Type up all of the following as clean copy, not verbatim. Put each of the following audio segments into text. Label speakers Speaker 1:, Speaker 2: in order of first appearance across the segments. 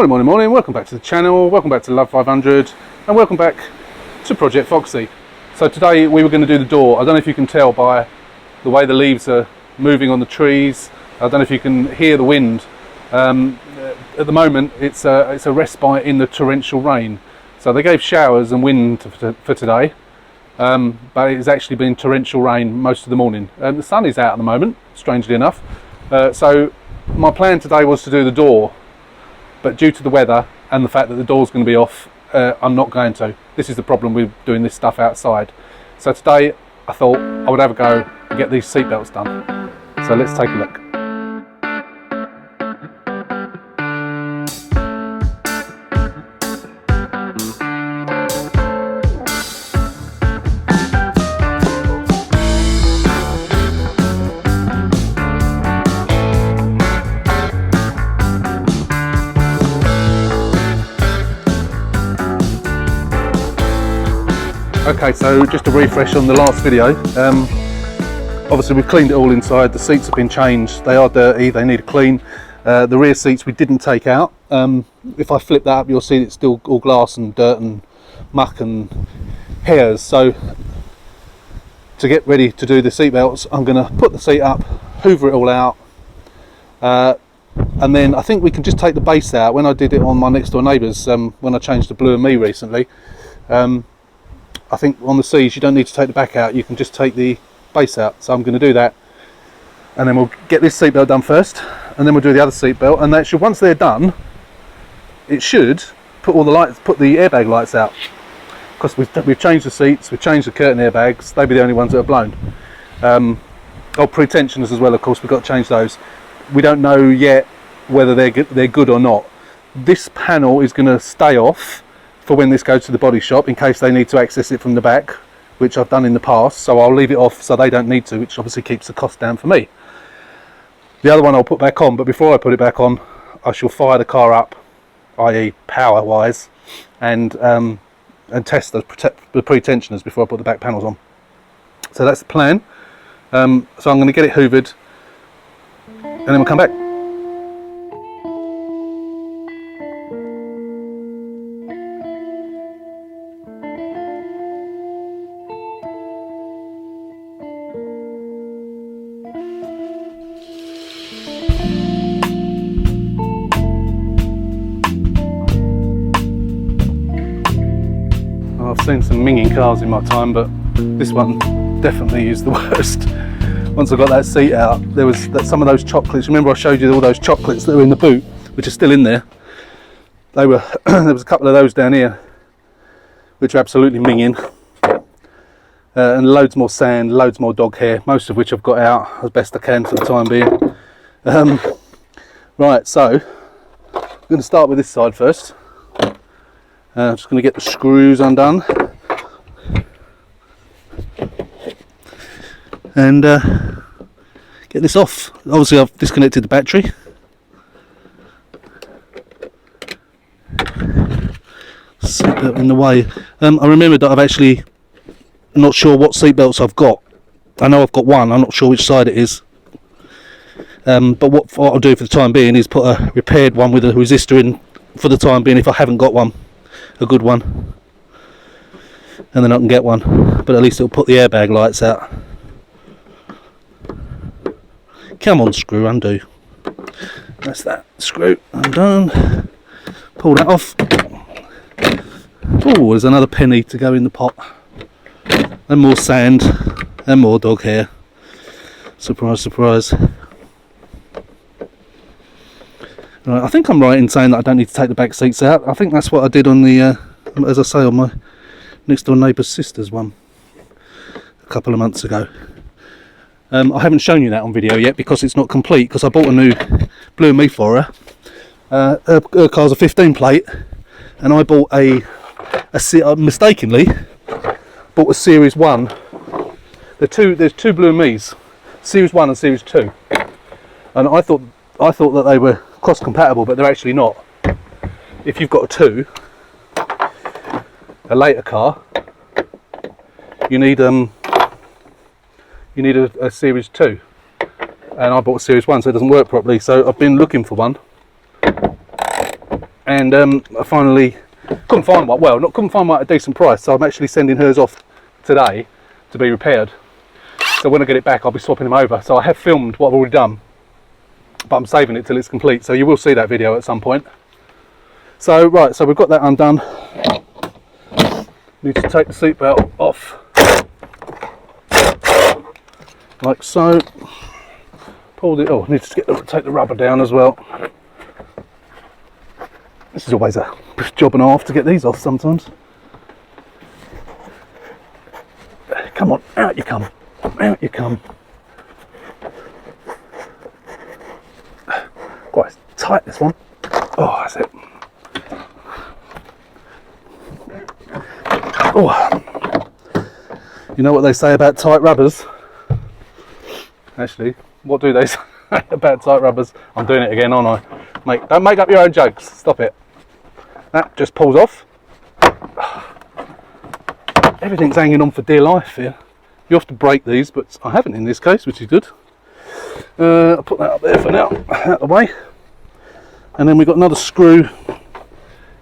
Speaker 1: Morning, welcome back to the channel, welcome back to Love 500 and welcome back to Project Foxy. So today we were going to do the door. I don't know if you can tell by the way the leaves are moving on the trees. I don't know if you can hear the wind. At the moment it's a respite in the torrential rain. So they gave showers and wind for today, but it's actually been torrential rain most of the morning. The sun is out at the moment, strangely enough. So my plan today was to do the door, but due to the weather and the fact that the door's going to be off, I'm not going to. This is the problem with doing this stuff outside. So today I thought I would have a go and get these seatbelts done. So let's take a look. Okay, so just a refresh on the last video. Obviously we've cleaned it all inside, the seats have been changed, they are dirty, they need a clean. The rear seats we didn't take out. If I flip that up you'll see it's still all glass and dirt and muck and hairs. So to get ready to do the seat belts, I'm going to put the seat up, hoover it all out, and then I think we can just take the base out. When I did it on my next door neighbours, when I changed the Blue and Me recently, I think on the C's you don't need to take the back out, you can just take the base out. So I'm going to do that, and then we'll get this seatbelt done first, and then we'll do the other seatbelt, and that should, once they're done, it should put all the lights, put the airbag lights out, because we've changed the seats, we've changed the curtain airbags, they'll be the only ones that are blown. Pre-tensioners as well, of course, we've got to change those. We don't know yet whether they're good or not. This panel is going to stay off for when this goes to the body shop, in case they need to access it from the back, which I've done in the past, so I'll leave it off so they don't need to, which obviously keeps the cost down for me. The other one I'll put back on, but before I put it back on I shall fire the car up, i.e. power wise, and test the pre-tensioners before I put the back panels on. So that's the plan. So I'm going to get it hoovered and then we'll come back. I've seen some Minging cars in my time, but this one definitely is the worst. Once I got that seat out, there was some of those chocolates. Remember I showed you all those chocolates that were in the boot, which are still in there? They were there was a couple of those down here, which are absolutely Minging, and loads more sand, loads more dog hair, most of which I've got out as best I can for the time being. Right, so I'm going to start with this side first. I'm just going to get the screws undone and get this off. Obviously I've disconnected the battery. Seatbelt in the way. I remembered that I've actually not sure what seatbelts I've got. I know I've got one, I'm not sure which side it is. But what I'll do for the time being is put a repaired one with a resistor in for the time being if I haven't got one. A good one, and then I can get one, but at least it'll put the airbag lights out. Come on, screw, undo. That's that screw undone. Pull that off. Oh, there's another penny to go in the pot, and more sand and more dog hair. Surprise, surprise. Right, I think I'm right in saying that I don't need to take the back seats out. I think that's what I did on the, as I say, on my next door neighbour's sister's one a couple of months ago. I haven't shown you that on video yet because it's not complete, because I bought a new Blue and Me for her. Her car's a 15 plate, and I bought mistakenly bought a Series 1. There's two Blue and Me's, Series 1 and Series 2, and I thought that they were cross compatible, but they're actually not. If you've got a 2, a later car, you need a Series 2, and I bought a Series 1, so it doesn't work properly. So I've been looking for one, and I finally couldn't find one. Well, not couldn't find one at a decent price, so I'm actually sending hers off today to be repaired. So when I get it back, I'll be swapping them over. So I have filmed what I've already done, but I'm saving it till it's complete, so you will see that video at some point. So right, so we've got that undone. Need to take the seatbelt off, like so. Pulled it. Oh, I need to take the rubber down as well. This is always a job and a half to get these off sometimes. Come on, out you come, out you come. Quite tight, this one. Oh, that's it. Oh, you know what they say about tight rubbers? Actually, what do they say about tight rubbers? I'm doing it again, aren't I? Don't make up your own jokes. Stop it. That just pulls off. Everything's hanging on for dear life here. You have to break these, but I haven't in this case, which is good. I'll put that up there for now, out of the way. And then we've got another screw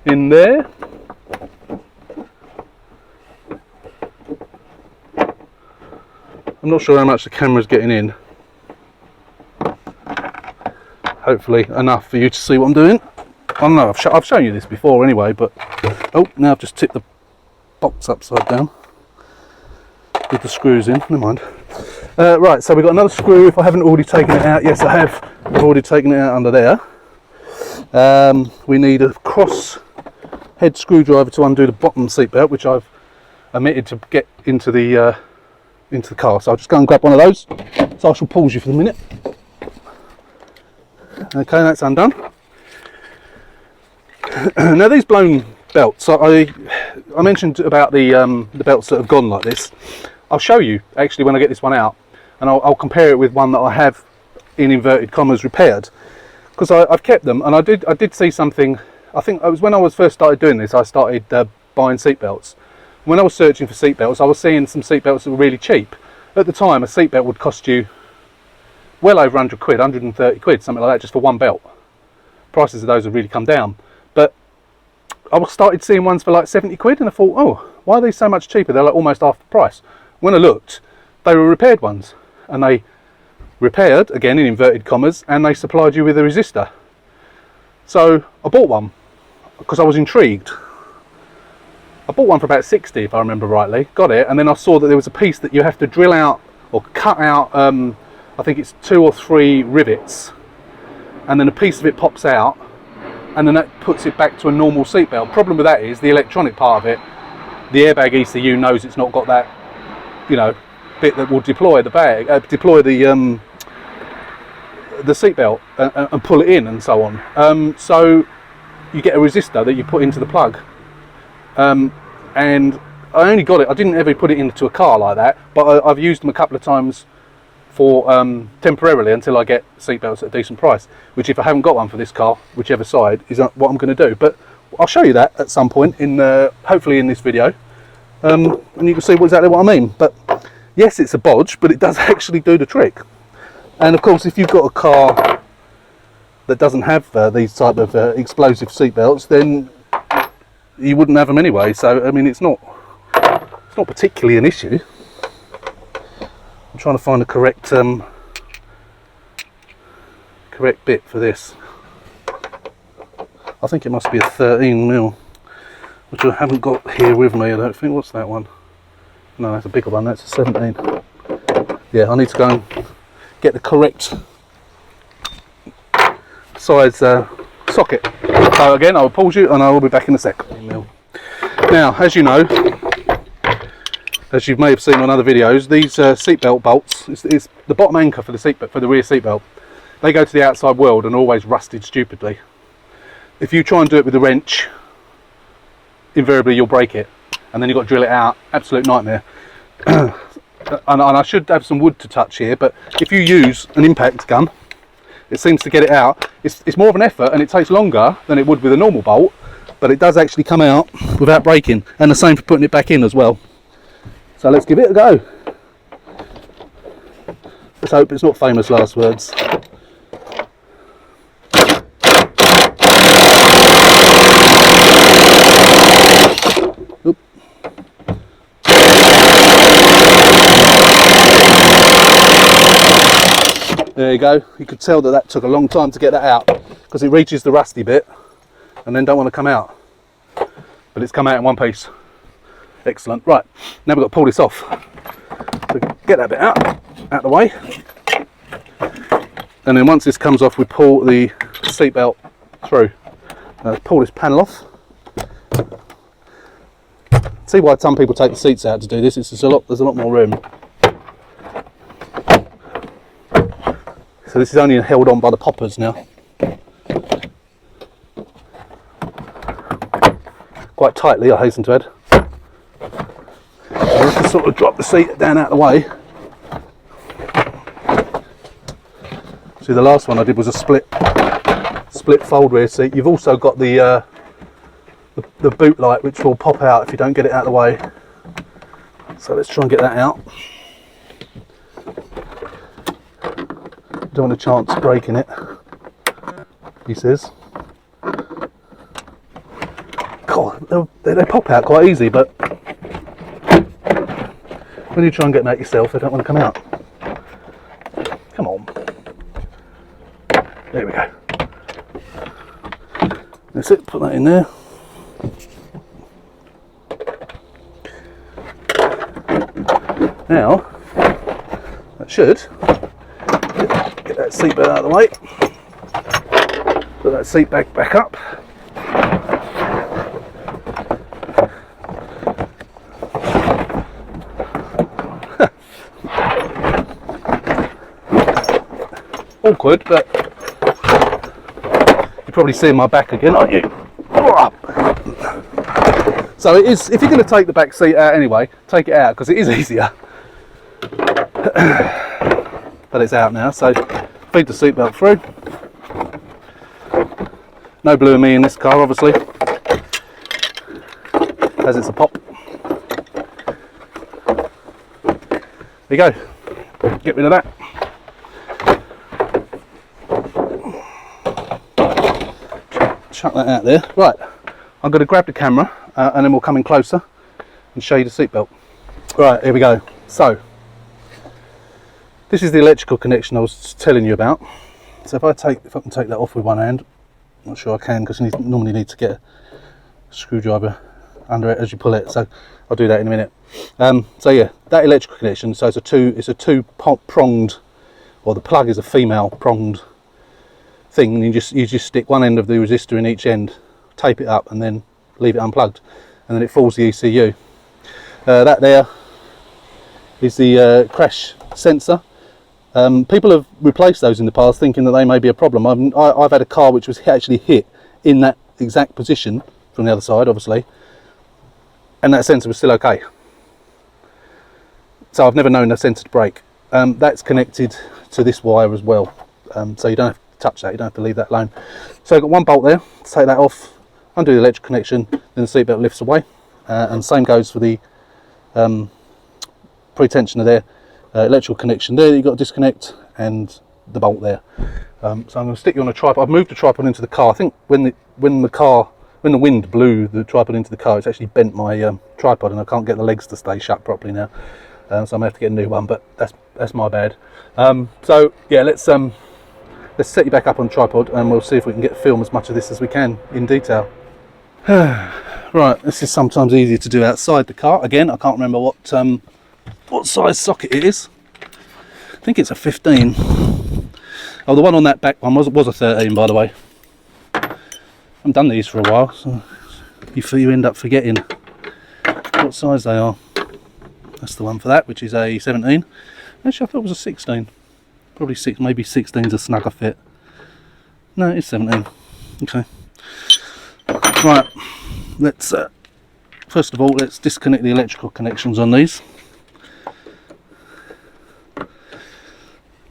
Speaker 1: in there. I'm not sure how much the camera's getting in. Hopefully enough for you to see what I'm doing. I don't know, I've shown you this before anyway, but oh, now I've just tipped the box upside down with the screws in. Never mind. Right, so we've got another screw. If I haven't already taken it out, yes I have. I've already taken it out under there. We need a cross head screwdriver to undo the bottom seat belt, which I've omitted to get into the car. So I'll just go and grab one of those. So I shall pause you for a minute. Okay, that's undone. Now these blown belts, I mentioned about the belts that have gone like this. I'll show you actually when I get this one out, and I'll compare it with one that I have in inverted commas repaired, because I've kept them, and I did see something. I think it was when I was first started doing this. I started buying seat belts. When I was searching for seat belts, I was seeing some seat belts that were really cheap. At the time, a seat belt would cost you well over 100 quid, 130 quid, something like that, just for one belt. Prices of those have really come down. But I started seeing ones for like 70 quid, and I thought, oh, why are these so much cheaper? They're like almost half the price. When I looked, they were repaired ones, and they repaired, again in inverted commas, and they supplied you with a resistor. So I bought one because I was intrigued. I bought one for about 60 if I remember rightly, got it, and then I saw that there was a piece that you have to drill out or cut out, I think it's 2 or 3 rivets, and then a piece of it pops out, and then that puts it back to a normal seatbelt. Problem with that is the electronic part of it. The airbag ECU knows it's not got that, you know, bit that will deploy the bag, deploy the seatbelt and pull it in and so on. So you get a resistor that you put into the plug, and I only got it. I didn't ever put it into a car like that, but I've used them a couple of times for temporarily until I get seatbelts at a decent price, which if I haven't got one for this car, whichever side, is what I'm going to do. But I'll show you that at some point in hopefully in this video, and you can see exactly what I mean. But yes, it's a bodge, but it does actually do the trick. And of course, if you've got a car that doesn't have these type of explosive seatbelts, then you wouldn't have them anyway. So I mean, it's not particularly an issue. I'm trying to find the correct bit for this. I think it must be a 13mm, which I haven't got here with me. I don't think. What's that one? No, that's a bigger one. That's a 17. Yeah, I need to go and get the correct size socket. So again, I will pause you, and I will be back in a sec. Now, as you know, as you may have seen on other videos, these seatbelt bolts, it's the bottom anchor for the seatbelt, for the rear seatbelt. They go to the outside world and are always rusted stupidly. If you try and do it with a wrench, invariably you'll break it, and then you've got to drill it out. Absolute nightmare. and I should have some wood to touch here, but if you use an impact gun, it seems to get it out. It's more of an effort, and it takes longer than it would with a normal bolt, but it does actually come out without breaking, and the same for putting it back in as well. So let's give it a go. Let's hope it's not famous last words. There you go. You could tell that that took a long time to get that out because it reaches the rusty bit and then don't want to come out. But it's come out in one piece. Excellent. Right, now we've got to pull this off. So get that bit out the way. And then once this comes off, we pull the seatbelt through. Pull this panel off. See why some people take the seats out to do this. It's just there's a lot more room. So this is only held on by the poppers now. Quite tightly, I hasten to add. So just sort of drop the seat down out of the way. See, the last one I did was a split fold rear seat. You've also got the boot light, which will pop out if you don't get it out of the way. So let's try and get that out. Don't want a chance breaking it, he says. God, they pop out quite easy, but when you try and get them out yourself, they don't want to come out. Come on. There we go. That's it, put that in there. Now, that should get that seat belt out of the way. Put that seat back up. Awkward, but you're probably seeing my back again, aren't you? So it is, if you're going to take the back seat out anyway, take it out because it is easier. But it's out now, so feed the seatbelt through. No blue and me in this car, obviously, as it's a pop. There you go. Get rid of that. Chuck that out there. Right, I'm going to grab the camera and then we'll come in closer and show you the seatbelt. Right, here we go. So this is the electrical connection I was telling you about. So if I can take that off with one hand, I'm not sure I can because you normally need to get a screwdriver under it as you pull it. So I'll do that in a minute. So yeah, that electrical connection. So it's a two pronged, or the plug is a female pronged thing, and you just stick one end of the resistor in each end, tape it up, and then leave it unplugged, and then it falls the ECU. That there is the crash sensor. People have replaced those in the past, thinking that they may be a problem. I've had a car which was actually hit in that exact position from the other side, obviously, and that sensor was still okay. So I've never known a sensor to break. That's connected to this wire as well, so you don't have to touch that, you don't have to leave that alone. So I've got one bolt there to take that off, undo the electric connection, then the seatbelt lifts away, and same goes for the pre-tensioner there. Electrical connection there that you've got to disconnect, and the bolt there. So I'm going to stick you on a tripod. I've moved the tripod into the car. I think when the wind blew the tripod into the car, it's actually bent my tripod, and I can't get the legs to stay shut properly now. So I'm going to have to get a new one, but that's my bad. So yeah, let's set you back up on tripod, and we'll see if we can film as much of this as we can in detail. Right, this is sometimes easier to do outside the car. Again, I can't remember what size socket it is. I think it's a 15. Oh, the one on that back one was a 13, by the way. I haven't done these for a while, so you end up forgetting what size they are. That's the one for that, which is a 17. Actually, I thought it was a 16. Probably maybe 16's a snugger fit. No, it's 17. Okay. Right. Let's first of all, let's disconnect the electrical connections on these.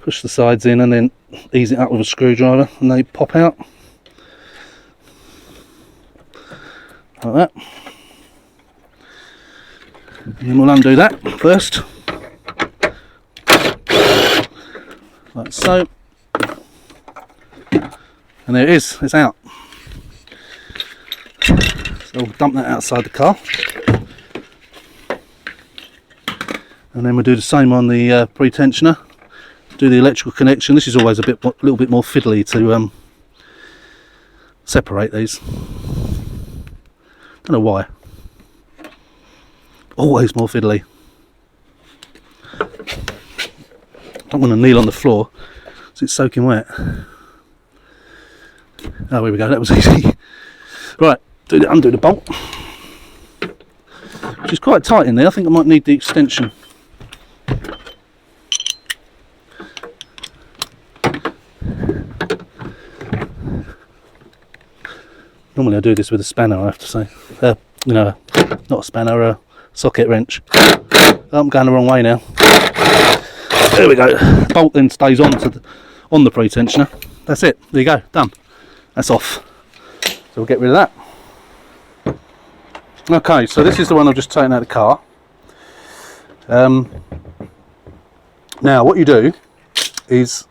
Speaker 1: Push the sides in and then ease it up with a screwdriver, and they pop out like that. And then we'll undo that first, like so, and there it is, it's out. So we'll dump that outside the car, and then we'll do the same on the pre-tensioner. do the electrical connection. This is always a little bit more fiddly to separate these. Don't know why. Always more fiddly. Don't want to kneel on the floor because it's soaking wet. Oh, here we go, that was easy. Right, undo the bolt, which is quite tight in there. I think I might need the extension. Normally I do this with a spanner, I have to say. You know, not a spanner, a socket wrench. I'm going the wrong way now. There we go. Bolt then stays on the pre-tensioner. That's it. There you go. Done. That's off. So we'll get rid of that. Okay, so this is the one I've just taken out of the car. Now what you do is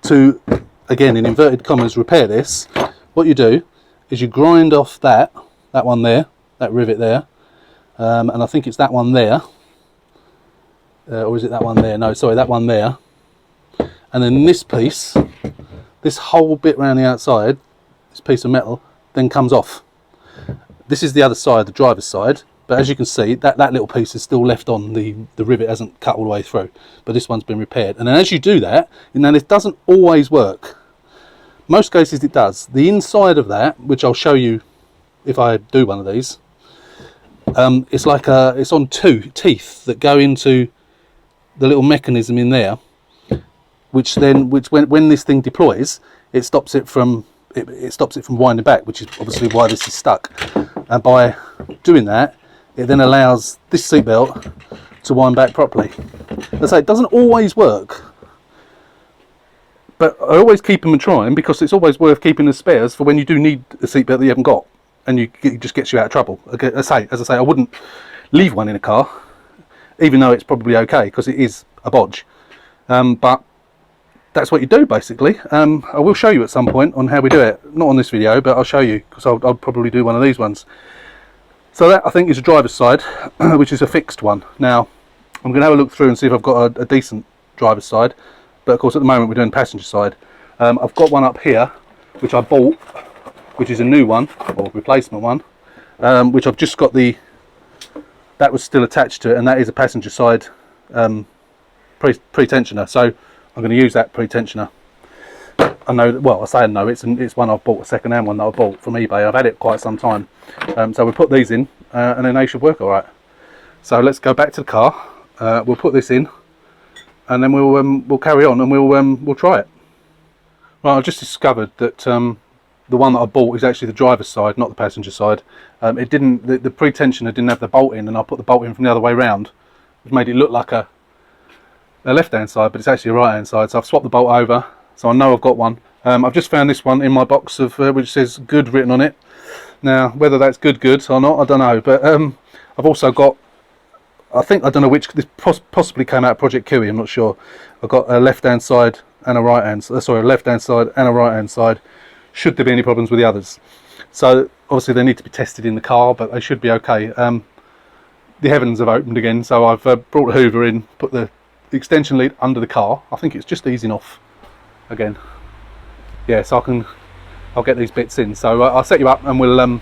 Speaker 1: to, again in inverted commas, repair this. What you do is you grind off that one there, that rivet there, and I think it's that one there. Or is it that one there? No, sorry, that one there. And then this piece, this whole bit around the outside, this piece of metal, then comes off. This is the other side, the driver's side, but as you can see, that little piece is still left on, the rivet hasn't cut all the way through, but this one's been repaired. And then as you do that, and then it doesn't always work. Most cases it does. The inside of that, which I'll show you if I do one of these, it's like it's on two teeth that go into the little mechanism in there, which when this thing deploys, it stops it from winding back, which is obviously why this is stuck. And by doing that, it then allows this seatbelt to wind back properly. As I say, it doesn't always work, but I always keep them and trying, because it's always worth keeping the spares for when you do need a seatbelt that you haven't got, and it just gets you out of trouble. Okay, as I say, I wouldn't leave one in a car, even though it's probably okay, because it is a bodge. But that's what you do basically. I will show you at some point on how we do it. Not on this video, but I'll show you, because I'll probably do one of these ones. So that I think is a driver's side, which is a fixed one. Now I'm going to have a look through and see if I've got a decent driver's side. But of course at the moment we're doing passenger side. I've got one up here, which I bought, which is a new one, or replacement one, which I've just got that was still attached to it, and that is a passenger side pre-tensioner. So I'm going to use that pre-tensioner. I know, well, I say I know, it's one I've bought, a second-hand one that I bought from eBay. I've had it quite some time. So we'll put these in, and then they should work all right. So let's go back to the car. We'll put this in, and then we'll carry on, and we'll try it. Right, I've just discovered that the one that I bought is actually the driver's side, not the passenger side. It didn't. The pre-tensioner didn't have the bolt in, and I put the bolt in from the other way round, which made it look like a left-hand side, but it's actually a right-hand side. So I've swapped the bolt over, so I know I've got one. I've just found this one in my box of which says "good" written on it. Now, whether that's good or not, I don't know. But I've also got, I don't know which, this possibly came out of Project Kiwi, I'm not sure. I've got a left-hand side and a right-hand, sorry, a left-hand side and a right-hand side, should there be any problems with the others. So obviously they need to be tested in the car, but they should be okay. The heavens have opened again, so I've brought a Hoover in, put the extension lead under the car. I think it's just easing off again. Yeah, so I'll get these bits in. So I'll set you up and we'll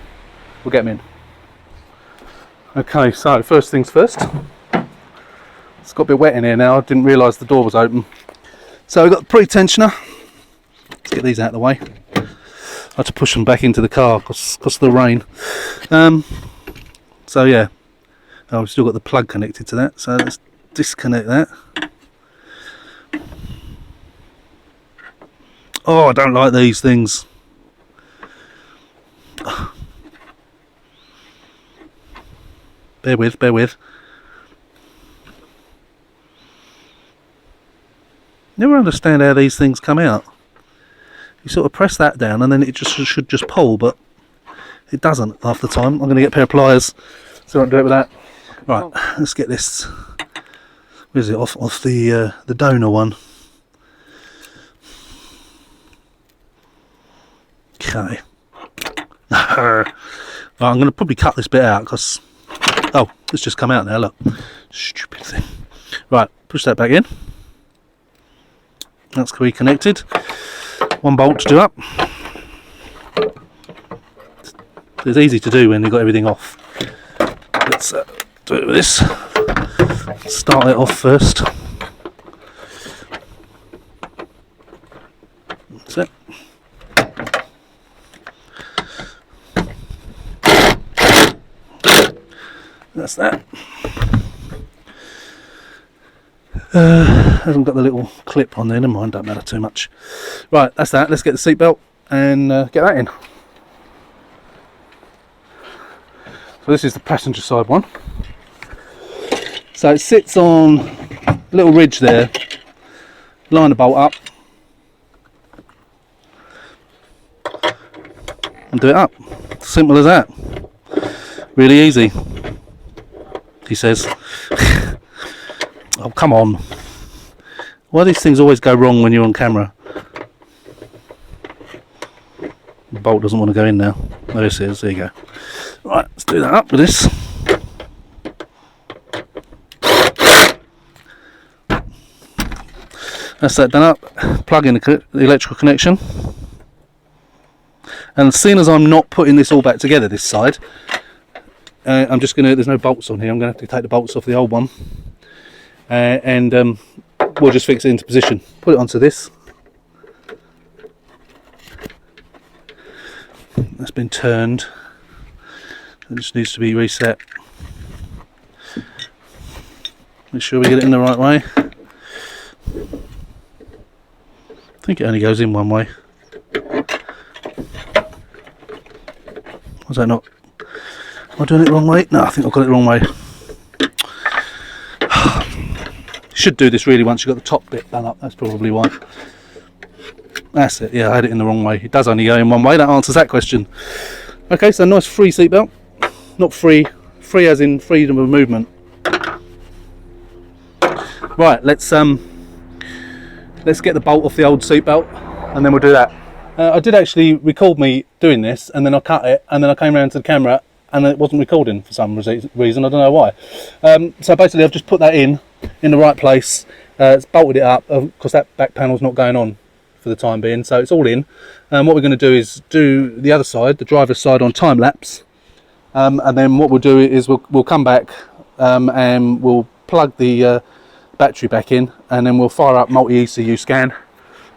Speaker 1: get them in. Okay, so first things first. It's got a bit wet in here now. I didn't realise the door was open. So we've got the pre-tensioner. Let's get these out of the way. I had to push them back into the car because of the rain. So yeah, I've still got the plug connected to that. So let's disconnect that. Oh, I don't like these things. Bear with. Never understand how these things come out. You sort of press that down and then it should just pull, but it doesn't half the time. I'm going to get a pair of pliers, so I won't do it with that. Right, let's get this. Where's it off the donor one? Okay. Right, I'm going to probably cut this bit out because, oh, it's just come out now. Look, stupid thing. Right, push that back in. That's reconnected. One bolt to do up. It's easy to do when you've got everything off. Let's do it with this. Start it off first. That's it. That's that. Hasn't got the little clip on there, never mind, don't matter too much. Right, that's that. Let's get the seatbelt and get that in. So this is the passenger side one. So it sits on a little ridge there. Line the bolt up and do it up. Simple as that. Really easy, he says. Oh, come on. Why do these things always go wrong when you're on camera? The bolt doesn't want to go in now. There it is, there you go. Right, let's do that up with this. That's that done up. Plug in the electrical connection. And seeing as I'm not putting this all back together this side, I'm just going to, there's no bolts on here, I'm going to have to take the bolts off the old one. And we'll just fix it into position. Put it onto this. That's been turned. It just needs to be reset. Make sure we get it in the right way. I think it only goes in one way. Was that not? Am I doing it the wrong way? No, I think I've got it the wrong way. Should do this really once you've got the top bit done up, that's probably why. That's it, yeah, I had it in the wrong way. It does only go in one way, that answers that question. Okay, so nice free seatbelt. Not free, free as in freedom of movement. Right, let's get the bolt off the old seatbelt and then we'll do that. I did actually record me doing this and then I cut it and then I came around to the camera and it wasn't recording for some reason, I don't know why. So basically I've just put that in the right place. It's bolted it up because that back panel's not going on for the time being, so it's all in. What we're going to do is do the other side, the driver's side, on time lapse, and then what we'll do is we'll come back and we'll plug the battery back in and then we'll fire up multi-ECU scan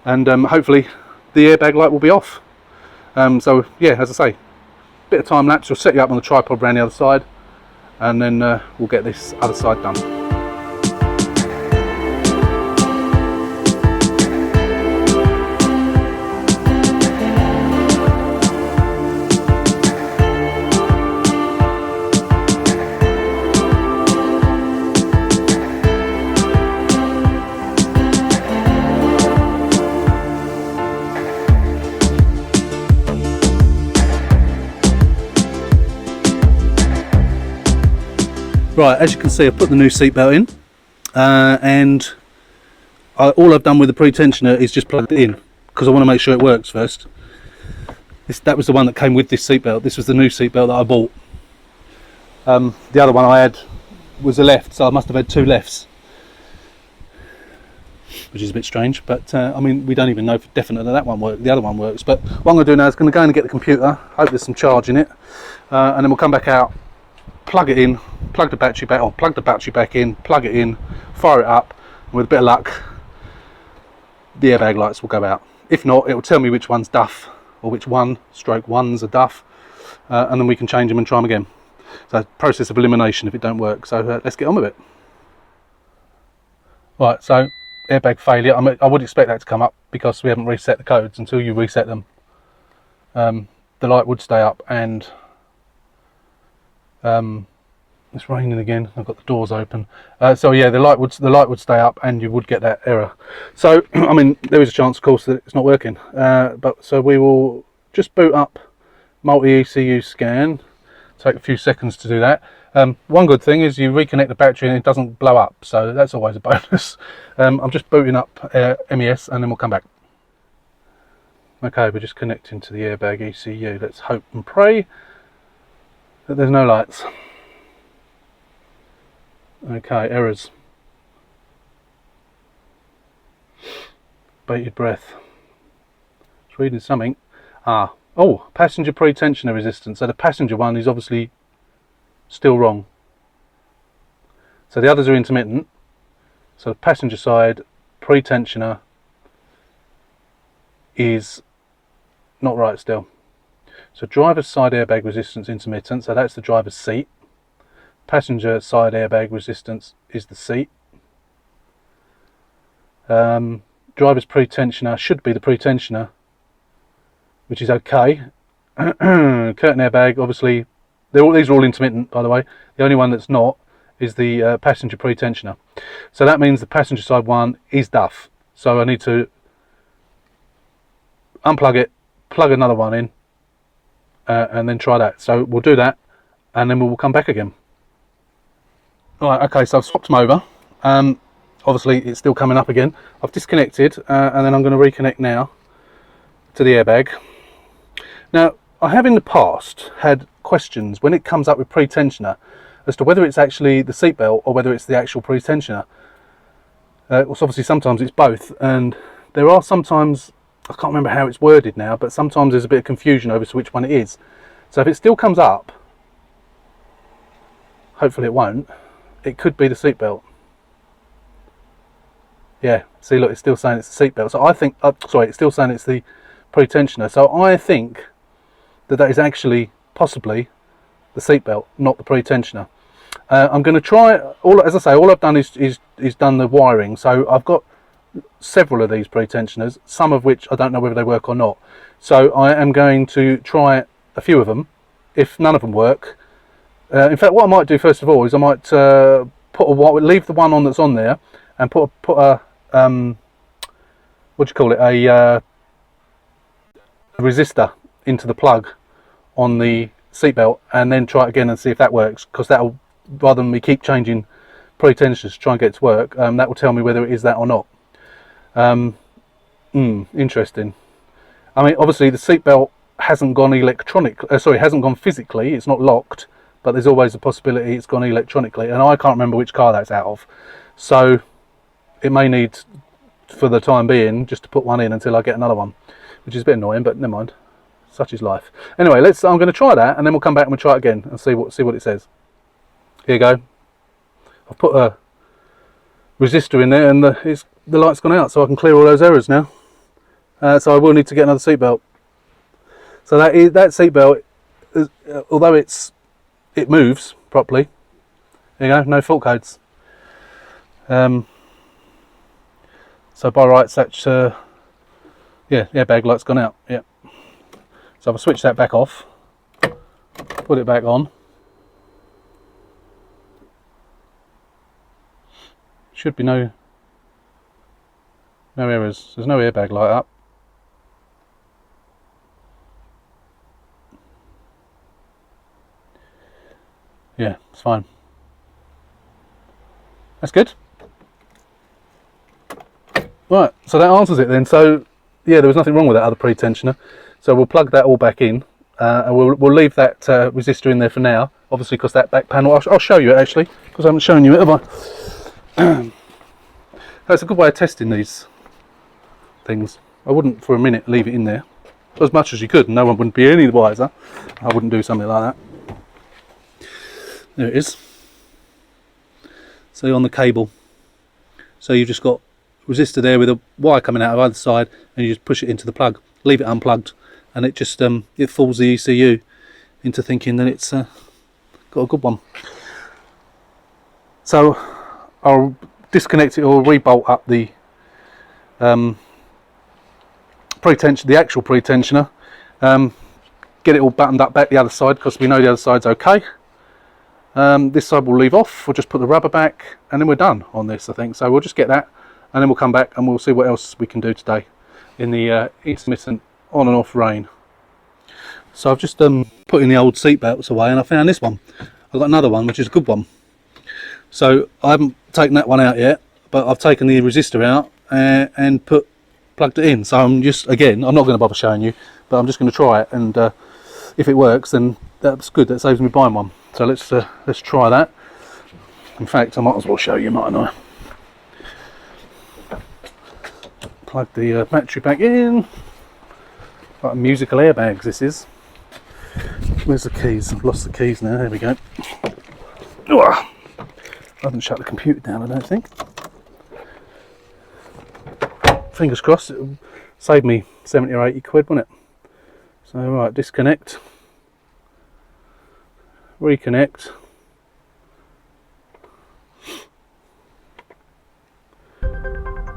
Speaker 1: and hopefully the airbag light will be off. So yeah, as I say, bit of time lapse. We'll set you up on the tripod around the other side and then we'll get this other side done. Right, as you can see, I've put the new seatbelt in, and all I've done with the pre-tensioner is just plugged it in because I want to make sure it works first. That was the one that came with this seatbelt. This was the new seatbelt that I bought. The other one I had was a left, so I must have had two lefts, which is a bit strange. But I mean, we don't even know for definite that one works. The other one works. But what I'm going to do now is going to go in and get the computer. Hope there's some charge in it, and then we'll come back out. Plug it in, plug the battery back, or plug the battery back in, plug it in, fire it up, and with a bit of luck the airbag lights will go out. If not, it will tell me which one's duff, or which ones are duff, and then we can change them and try them again. So process of elimination if it don't work. So let's get on with it. Right, so airbag failure. I would expect that to come up because we haven't reset the codes. Until you reset them, the light would stay up, and it's raining again. I've got the doors open, so yeah, the light would stay up, and you would get that error. So I mean, there is a chance, of course, that it's not working. But so we will just boot up multi-ECU scan. Take a few seconds to do that. One good thing is you reconnect the battery and it doesn't blow up, so that's always a bonus. I'm just booting up MES, and then we'll come back. Okay, we're just connecting to the airbag ECU. Let's hope and pray that there's no lights. Okay, errors. Bated breath. It's reading something. Oh, passenger pre-tensioner resistance. So the passenger one is obviously still wrong. So the others are intermittent. So the passenger side pre-tensioner is not right still. So driver's side airbag resistance intermittent. So that's the driver's seat. Passenger side airbag resistance is the seat. Driver's pre-tensioner should be the pre-tensioner, which is okay. Curtain airbag, obviously, these are all intermittent, by the way. The only one that's not is the passenger pre-tensioner. So that means the passenger side one is duff. So I need to unplug it, plug another one in, and then try that. So we'll do that, and then we'll come back again. Right, okay, so I've swapped them over. Obviously, it's still coming up again. I've disconnected, and then I'm going to reconnect now to the airbag. Now, I have in the past had questions when it comes up with pre-tensioner as to whether it's actually the seatbelt or whether it's the actual pre-tensioner. Well, obviously, sometimes it's both, and there are sometimes, I can't remember how it's worded now, but sometimes there's a bit of confusion over to which one it is. So if it still comes up, hopefully it won't, it could be the seatbelt. Yeah, see, look, it's still saying it's the seatbelt. So I think, sorry, it's still saying it's the pre-tensioner. So I think that is actually possibly the seatbelt, not the pre-tensioner. I'm going to try, as I say, all I've done is done the wiring. So I've got several of these pre-tensioners, some of which I don't know whether they work or not. So I am going to try a few of them. If none of them work, in fact, what I might do first of all is I might leave the one on that's on there and put a what do you call it, a resistor into the plug on the seatbelt, and then try it again and see if that works, because that'll, rather than me keep changing pre-tensioners to try and get it to work, that will tell me whether it is that or not. Interesting. I mean, obviously the seatbelt hasn't gone hasn't gone physically, it's not locked, but there's always a possibility it's gone electronically, and I can't remember which car that's out of, so it may need, for the time being, just to put one in until I get another one, which is a bit annoying, but never mind, such is life. Anyway, I'm going to try that, and then we'll come back and we'll try it again and see what it says. Here you go. I've put a resistor in there, and the light's gone out, so I can clear all those errors now. So I will need to get another seatbelt. So that seatbelt, although it moves properly, there you go, no fault codes. So by rights, that's yeah, the airbag light's gone out. Yeah. So I'll switch that back off, put it back on. Should be no errors. There's no airbag light up. Yeah, it's fine. That's good. Right, so that answers it then. So yeah, there was nothing wrong with that other pre-tensioner. So we'll plug that all back in, and we'll leave that resistor in there for now. Obviously, because that back panel, I'll show you it actually, because I haven't shown you it, have I? That's a good way of testing these things. I wouldn't for a minute leave it in there, as much as you could, and no one wouldn't be any wiser. I wouldn't do something like that. There it is. So on the cable, so you've just got resistor there with a wire coming out of either side, and you just push it into the plug, leave it unplugged, and it just it fools the ECU into thinking that it's got a good one. So I'll disconnect it or rebolt up the the actual pre-tensioner, get it all buttoned up back the other side, because we know the other side's okay. This side we'll leave off, we'll just put the rubber back, and then we're done on this, I think. So we'll just get that, and then we'll come back and we'll see what else we can do today in the intermittent on and off rain. So I've just putting the old seat belts away, and I found this one. I've got another one which is a good one. So I haven't taken that one out yet, but I've taken the resistor out and plugged it in. So I'm just, again, I'm not going to bother showing you, but I'm just going to try it, and if it works, then that's good. That saves me buying one. So let's try that. In fact, I might as well show you, mightn't I? plug the battery back in. Like musical airbags this is. Where's the keys? I've lost the keys now, there we go. I haven't shut the computer down, I don't think. Fingers crossed, it'll save me 70 or 80 quid, won't it? So right, disconnect. Reconnect.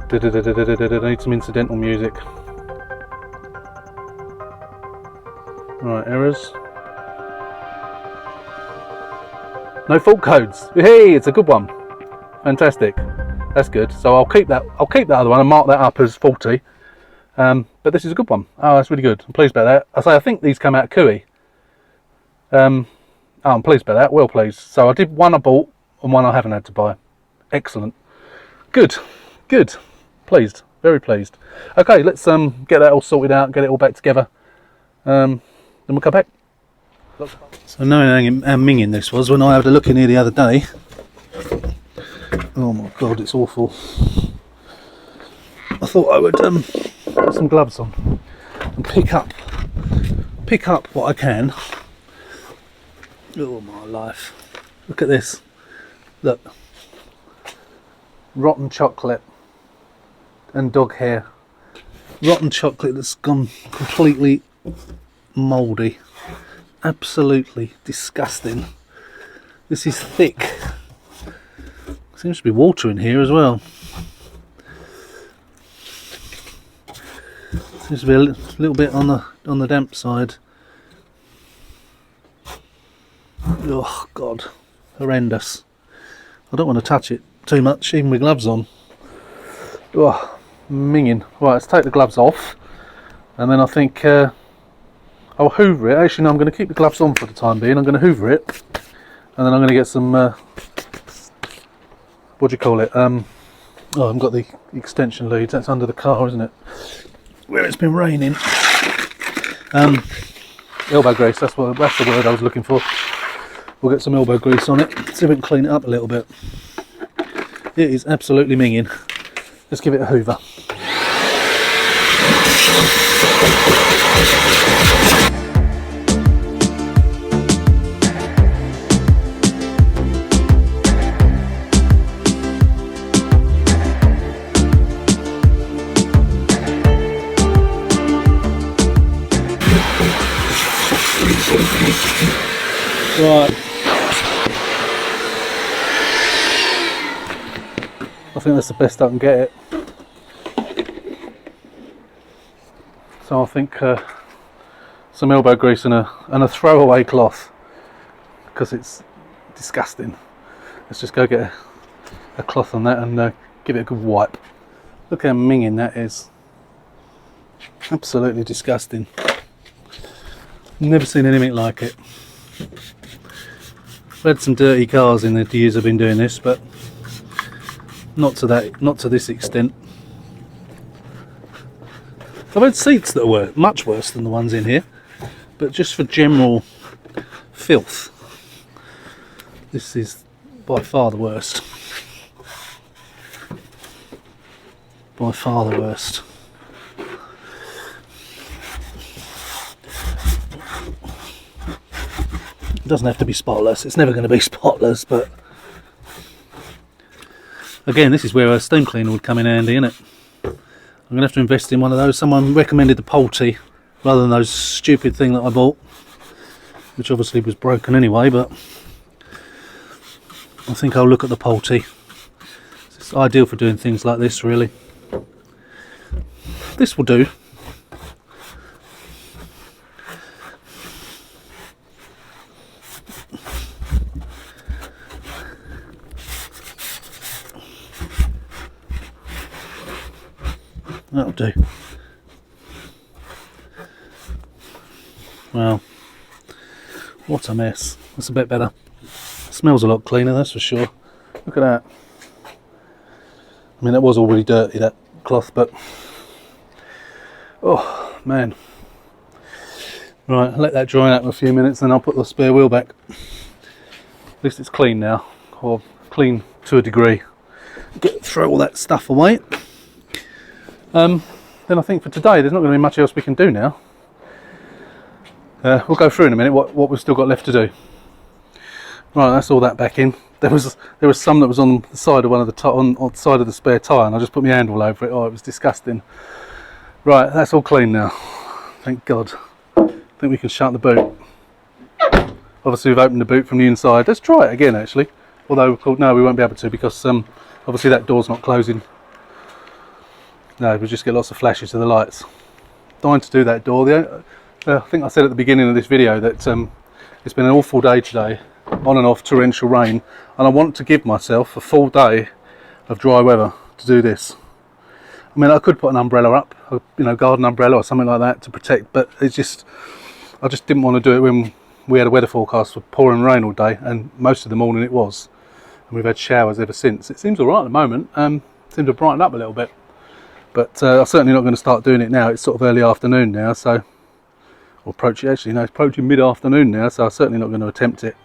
Speaker 1: Need some incidental music. Right, errors. No fault codes. Hey, it's a good one. Fantastic. That's good. So I'll keep that other one and mark that up as faulty. But this is a good one. Oh, that's really good. I'm pleased about that. I think these come out of Cooey. Oh, I'm pleased about that. Well pleased. So I did one I bought and one I haven't had to buy. Excellent. Good. Good. Pleased. Very pleased. Okay, let's get that all sorted out, get it all back together. Then we'll come back. So knowing how minging this was, when I had a look in here the other day, oh my god, it's awful. I thought I would put some gloves on and pick up what I can. Oh my life! Look at this. Look, rotten chocolate and dog hair. Rotten chocolate that's gone completely mouldy. Absolutely disgusting. This is thick. Seems to be water in here as well. Seems to be a little bit on the damp side. Oh god, horrendous. I don't want to touch it too much, even with gloves on. Oh, minging. Right, let's take the gloves off, and then I think I'll hoover it. Actually, no, I'm going to keep the gloves on for the time being. I'm going to hoover it, and then I'm going to get some. What do you call it? Oh, I haven't got the extension leads. That's under the car, isn't it? Where it's been raining. Elbow grease. That's the word I was looking for. We'll get some elbow grease on it. See if we can clean it up a little bit. It is absolutely minging. Let's give it a hoover. Right, I think that's the best I can get it. So I think some elbow grease and a throwaway cloth, because it's disgusting. Let's just go get a cloth on that and give it a good wipe. Look how minging that is. Absolutely disgusting. Never seen anything like it. I've had some dirty cars in the years I've been doing this, but not to this extent. I've had seats that were much worse than the ones in here, but just for general filth, this is by far the worst. By far the worst. It doesn't have to be spotless, it's never going to be spotless, but again, this is where a steam cleaner would come in handy, isn't it? I'm going to have to invest in one of those. Someone recommended the Polty rather than those stupid thing that I bought, which obviously was broken anyway, but I think I'll look at the Polty. It's ideal for doing things like this, really. This will do. That'll do. Well, what a mess. That's a bit better. Smells a lot cleaner, that's for sure. Look at that. I mean, that was already dirty, that cloth, but oh man. Right, let that dry out for a few minutes, then I'll put the spare wheel back. At least it's clean now, or clean to a degree. Throw all that stuff away. Then I think for today there's not going to be much else we can do now. We'll go through in a minute what we've still got left to do. Right, that's all that back in. There was some that was on the side of one of the on the side of the spare tyre, and I just put my hand all over it. Oh, it was disgusting. Right, that's all clean now. Thank God. I think we can shut the boot. Obviously we've opened the boot from the inside. Let's try it again actually. Although no, we won't be able to, because obviously that door's not closing. No, we'll just get lots of flashes of the lights. Dying to do that door. I think I said at the beginning of this video that it's been an awful day today, on and off torrential rain, and I want to give myself a full day of dry weather to do this. I mean, I could put an umbrella up, garden umbrella or something like that to protect, but I just didn't want to do it when we had a weather forecast for pouring rain all day, and most of the morning it was, and we've had showers ever since. It seems all right at the moment. Seems to have brightened up a little bit, but I'm certainly not going to start doing it now. It's sort of early afternoon now, so it's approaching mid-afternoon now, so I'm certainly not going to attempt it,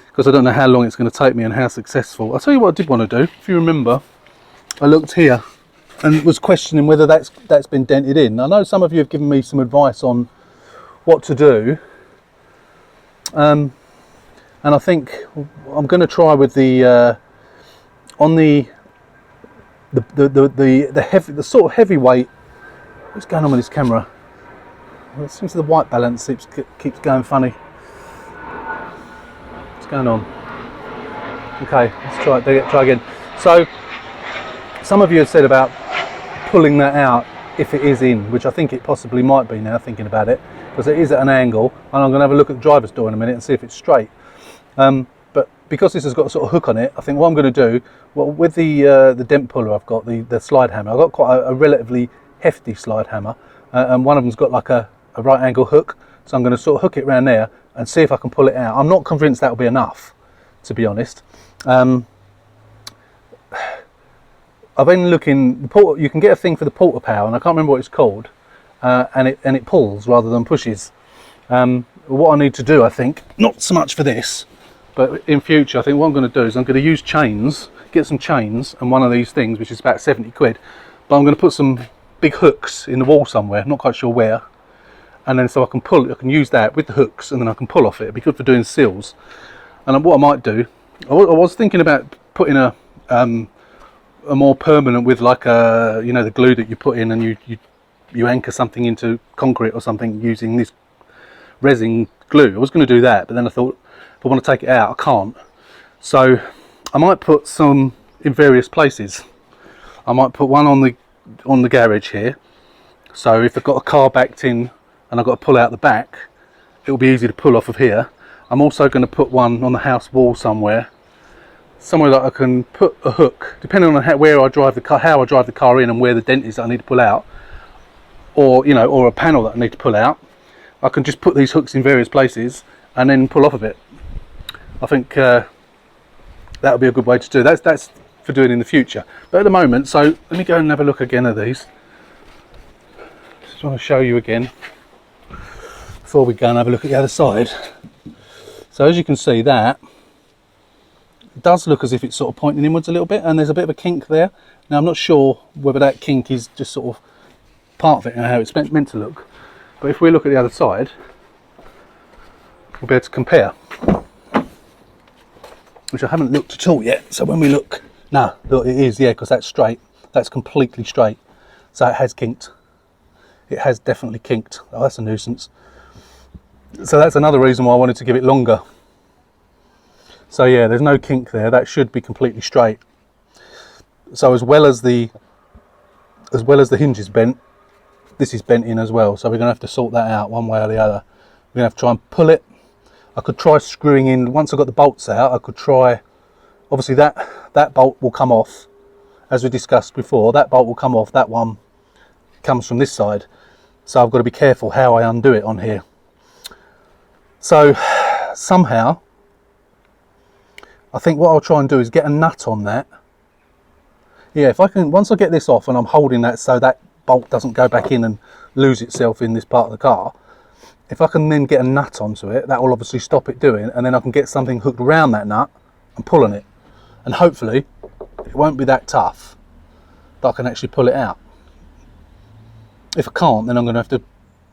Speaker 1: because I don't know how long it's going to take me and how successful. I'll tell you what I did want to do. If you remember, I looked here and was questioning whether that's been dented in. I know some of you have given me some advice on what to do, and I think I'm going to try with the on the sort of heavyweight. What's going on with this camera? Well, it seems the white balance keeps going funny. What's going on? Okay, let's try again. So some of you have said about pulling that out if it is in, which I think it possibly might be now, thinking about it, because it is at an angle, and I'm going to have a look at the driver's door in a minute and see if it's straight. But because this has got a sort of hook on it, I think what I'm going to do, well, with the dent puller I've got, the slide hammer, I've got quite a relatively hefty slide hammer, and one of them's got like a right angle hook, so I'm going to sort of hook it around there and see if I can pull it out. I'm not convinced that'll be enough, to be honest. I've been looking, you can get a thing for the porta power, and I can't remember what it's called, and it pulls rather than pushes. What I need to do, I think, not so much for this, but in future, I think what I'm going to do is I'm going to use chains, get some chains and one of these things, which is about 70 quid, but I'm going to put some big hooks in the wall somewhere, I'm not quite sure where, and then so I can use that with the hooks, and then I can pull off it. It'd be good for doing seals. And what I might do, I was thinking about putting a more permanent, with like the glue that you put in and you anchor something into concrete or something using this resin glue. I was going to do that, but then I thought if I want to take it out, I can't. So I might put some in various places. I might put one on the garage here, so if I've got a car backed in and I've got to pull out the back, it will be easy to pull off of here. I'm also going to put one on the house wall somewhere that I can put a hook, depending on where I drive the car, how I drive the car in, and where the dent is that I need to pull out, or a panel that I need to pull out. I can just put these hooks in various places and then pull off of it. I think that would be a good way to do. That's for doing in the future. But at the moment, so let me go and have a look again at these. Just want to show you again before we go and have a look at the other side. So as you can see, that it does look as if it's sort of pointing inwards a little bit, and there's a bit of a kink there. Now I'm not sure whether that kink is just sort of part of it and how it's meant to look, but if we look at the other side, we'll be able to compare, which I haven't looked at all yet. So when we look, no, look, it is, yeah, because that's straight, that's completely straight, so it has kinked. It has definitely kinked. Oh, that's a nuisance. So that's another reason why I wanted to give it longer. So yeah, there's no kink there. That should be completely straight. So as well as the hinge is bent, this is bent in as well. So we're going to have to sort that out one way or the other. We're going to have to try and pull it. I could try screwing in, once I've got the bolts out, I could try, obviously that bolt will come off, as we discussed before, that bolt will come off, that one comes from this side. So I've got to be careful how I undo it on here. So somehow, I think what I'll try and do is get a nut on that. Yeah, if I can, once I get this off and I'm holding that so that bolt doesn't go back in and lose itself in this part of the car, if I can then get a nut onto it, that will obviously stop it doing, and then I can get something hooked around that nut and pull on it. And hopefully, it won't be that tough that I can actually pull it out. If I can't, then I'm going to have to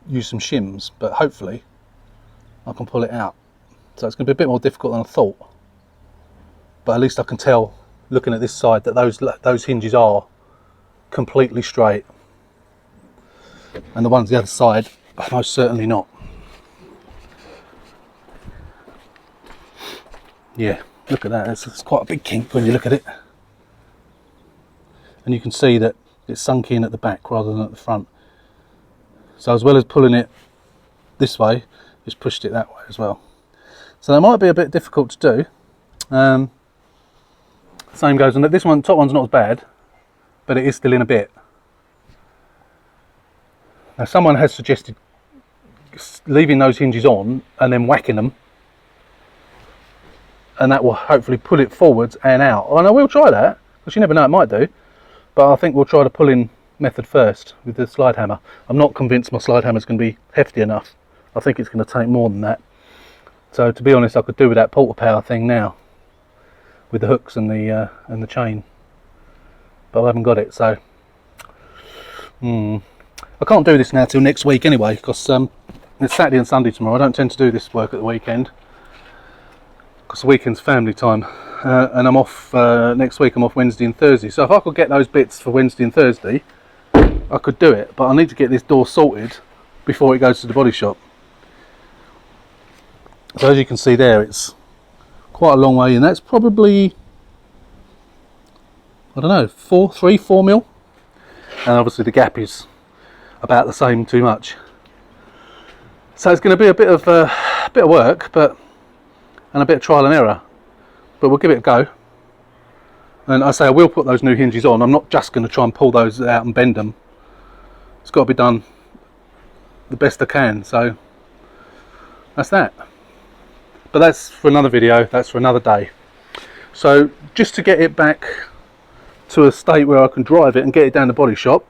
Speaker 1: use some shims, but hopefully I can pull it out. So it's going to be a bit more difficult than I thought, but at least I can tell, looking at this side, that those hinges are completely straight, and the ones the other side are most certainly not. Yeah, look at that. It's quite a big kink when you look at it, and you can see that it's sunk in at the back rather than at the front. So as well as pulling it this way, just pushed it that way as well. So that might be a bit difficult to do. Same goes on that. This one, top one's not as bad, but it is still in a bit. Now someone has suggested leaving those hinges on and then whacking them, and that will hopefully pull it forwards and out. And I will try that, because you never know, it might do. But I think we'll try the pulling method first with the slide hammer. I'm not convinced my slide hammer is going to be hefty enough. I think it's going to take more than that. So to be honest, I could do with that porta power thing now, with the hooks and the chain, but I haven't got it. So I can't do this now till next week anyway, because it's Saturday and Sunday tomorrow. I don't tend to do this work at the weekend, because the weekend's family time, and I'm off next week. I'm off Wednesday and Thursday, so if I could get those bits for Wednesday and Thursday, I could do it, but I need to get this door sorted before it goes to the body shop. So as you can see there, it's quite a long way in. That's probably, I don't know, 4 mil, and obviously the gap is about the same, too much. So it's going to be a bit of work, and a bit of trial and error, but we'll give it a go. And I say I will put those new hinges on. I'm not just going to try and pull those out and bend them. It's got to be done the best I can. So that's that. But that's for another video. That's for another day. So just to get it back to a state where I can drive it and get it down the body shop,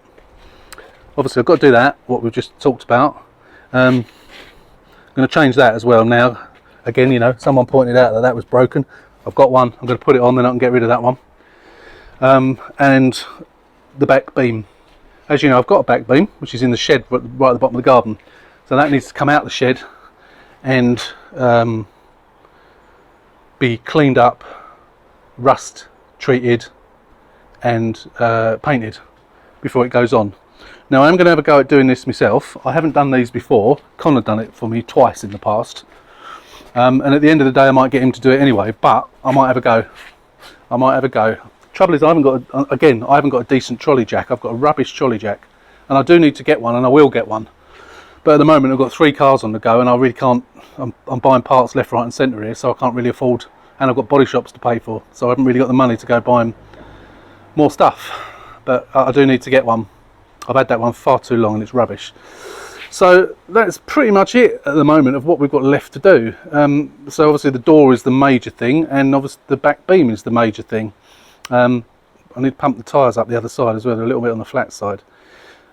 Speaker 1: obviously I've got to do that, what we've just talked about. I'm going to change that as well now. Again, you know, someone pointed out that was broken. I've got one. I'm going to put it on, then I can get rid of that one. And the back beam. As you know, I've got a back beam, which is in the shed right at the bottom of the garden. So that needs to come out the shed and be cleaned up, rust treated, and painted before it goes on. Now I'm going to have a go at doing this myself. I haven't done these before. Connor done it for me twice in the past. And at the end of the day I might get him to do it anyway, but I might have a go. I might have a go. Trouble is I haven't got a decent trolley jack. I've got a rubbish trolley jack, and I do need to get one, and I will get one. But at the moment I've got 3 cars on the go, and I really can't, I'm buying parts left, right and centre here, so I can't really afford, and I've got body shops to pay for, so I haven't really got the money to go buying more stuff. But I do need to get one. I've had that one far too long and it's rubbish. So that's pretty much it at the moment of what we've got left to do. So obviously the door is the major thing, and obviously the back beam is the major thing. I need to pump the tyres up the other side as well. They're a little bit on the flat side.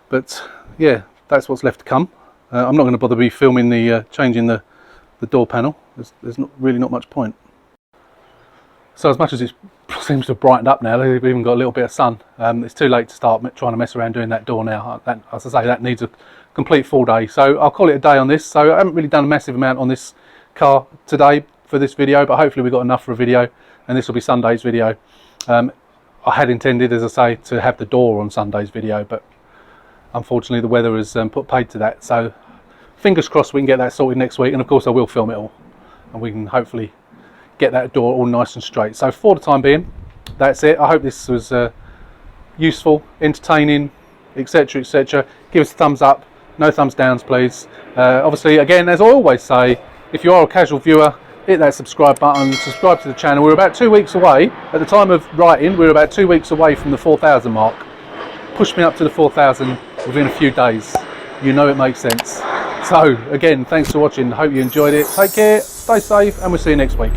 Speaker 1: But yeah, that's what's left to come. I'm not going to bother be filming the changing the door panel. There's really not much point. So as much as it seems to have brightened up now, we've even got a little bit of sun. It's too late to start trying to mess around doing that door now. As I say, that needs a complete full day. So I'll call it a day on this. So I haven't really done a massive amount on this car today for this video, but hopefully we've got enough for a video, and this will be Sunday's video. I had intended, as I say, to have the door on Sunday's video, but unfortunately the weather has put paid to that. So fingers crossed we can get that sorted next week, and of course I will film it all, and we can hopefully get that door all nice and straight. So for the time being, that's it. I hope this was useful, entertaining, etc, etc. Give us a thumbs up, no thumbs downs please. Obviously, again, as I always say, if you are a casual viewer, hit that subscribe button, subscribe to the channel. We're about 2 weeks away. At the time of writing, we're about 2 weeks away from the 4,000 mark. Push me up to the 4,000 within a few days. You know it makes sense. So again, thanks for watching. Hope you enjoyed it. Take care, stay safe, and we'll see you next week.